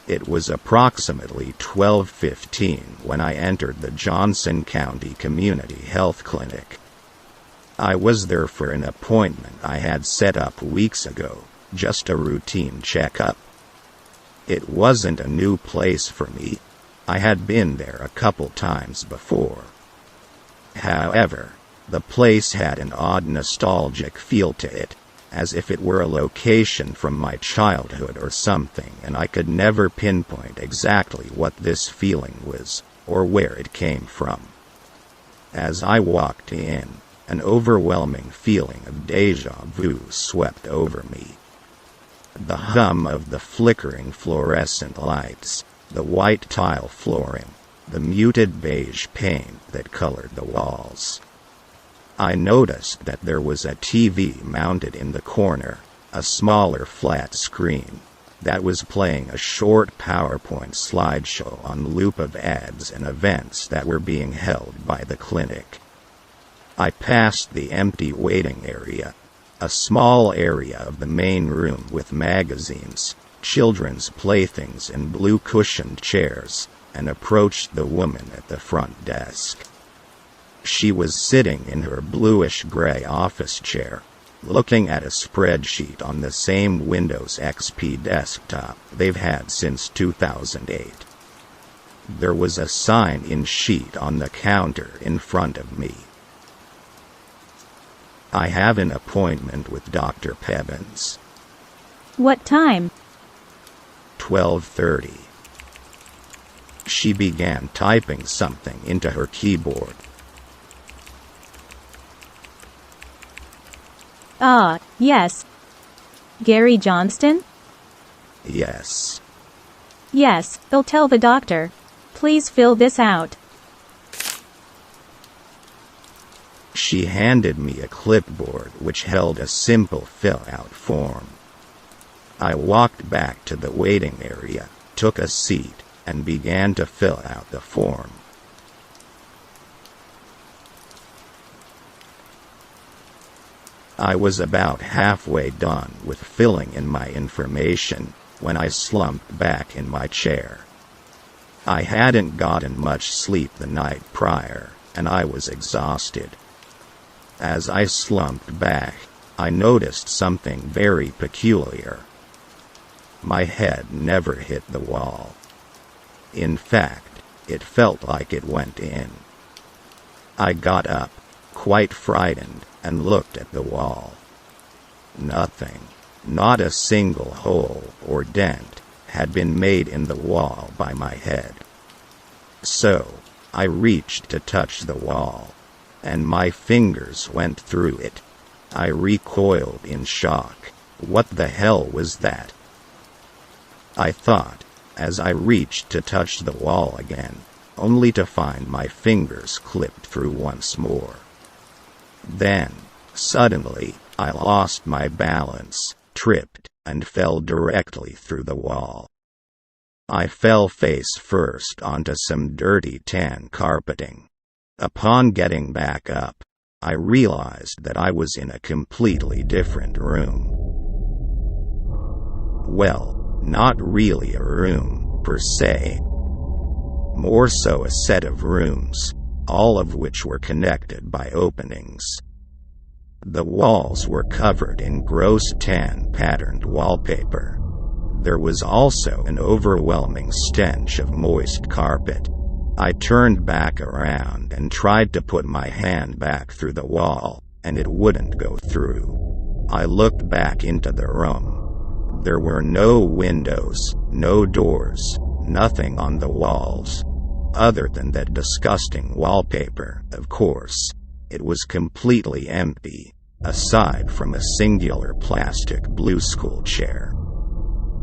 It was approximately 12:15 when I entered the Johnson County Community Health Clinic. I was there for an appointment I had set up weeks ago, just a routine checkup. It wasn't a new place for me. I had been there a couple times before. However, the place had an odd nostalgic feel to it, as if it were a location from my childhood or something, and I could never pinpoint exactly what this feeling was, or where it came from. As I walked in, an overwhelming feeling of déjà vu swept over me. The hum of the flickering fluorescent lights, the white tile flooring, the muted beige paint that colored the walls. I noticed that there was a TV mounted in the corner, a smaller flat screen, that was playing a short PowerPoint slideshow on loop of ads and events that were being held by the clinic. I passed the empty waiting area, a small area of the main room with magazines, children's playthings and blue-cushioned chairs, and approached the woman at the front desk. She was sitting in her bluish-gray office chair, looking at a spreadsheet on the same Windows XP desktop they've had since 2008. There was a sign-in sheet on the counter in front of me. I have an appointment with Dr. Pevins. What time? 12:30. She began typing something into her keyboard. Yes. Gary Johnston? Yes. Yes, they'll tell the doctor. Please fill this out. She handed me a clipboard which held a simple fill-out form. I walked back to the waiting area, took a seat, and began to fill out the form. I was about halfway done with filling in my information when I slumped back in my chair. I hadn't gotten much sleep the night prior, and I was exhausted. As I slumped back, I noticed something very peculiar. My head never hit the wall. In fact, it felt like it went in. I got up, quite frightened, and looked at the wall. Nothing, not a single hole or dent, had been made in the wall by my head. So, I reached to touch the wall, and my fingers went through it. I recoiled in shock. What the hell was that? I thought, as I reached to touch the wall again, only to find my fingers clipped through once more. Then, suddenly, I lost my balance, tripped, and fell directly through the wall. I fell face first onto some dirty tan carpeting. Upon getting back up, I realized that I was in a completely different room. Well, not really a room, per se. More so a set of rooms, all of which were connected by openings. The walls were covered in gross tan patterned wallpaper. There was also an overwhelming stench of moist carpet. I turned back around and tried to put my hand back through the wall, and it wouldn't go through. I looked back into the room. There were no windows, no doors, nothing on the walls. Other than that disgusting wallpaper, of course. It was completely empty, aside from a singular plastic blue school chair.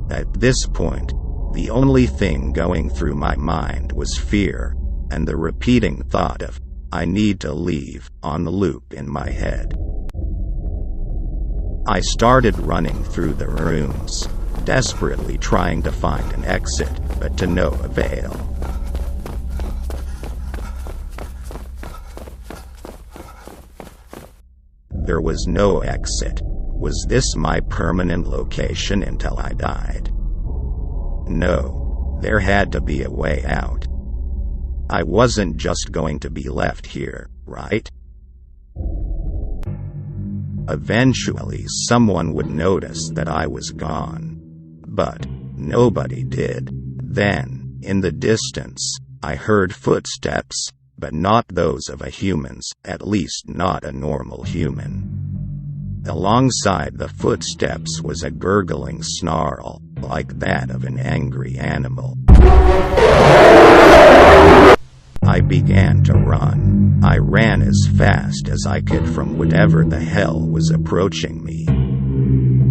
At this point, the only thing going through my mind was fear, and the repeating thought of, "I need to leave," on loop in my head. I started running through the rooms, desperately trying to find an exit, but to no avail. There was no exit. Was this my permanent location until I died? No, There had to be a way out. I wasn't just going to be left here, right? Eventually someone would notice that I was gone. But nobody did. Then, in the distance, I heard footsteps, but not those of a human's, at least not a normal human. Alongside the footsteps was a gurgling snarl, like that of an angry animal. I began to run. I ran as fast as I could from whatever the hell was approaching me.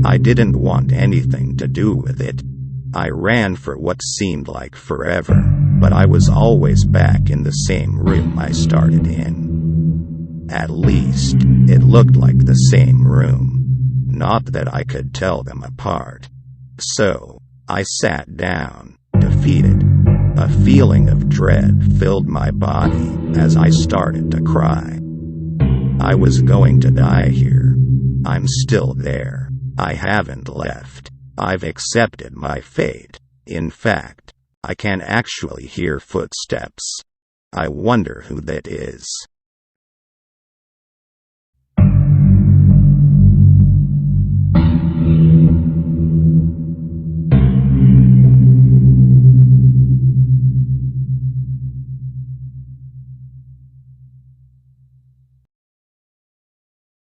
I didn't want anything to do with it. I ran for what seemed like forever, but I was always back in the same room I started in. At least, it looked like the same room. Not that I could tell them apart. So, I sat down, defeated. A feeling of dread filled my body as I started to cry. I was going to die here. I'm still there. I haven't left. I've accepted my fate. In fact, I can actually hear footsteps. I wonder who that is.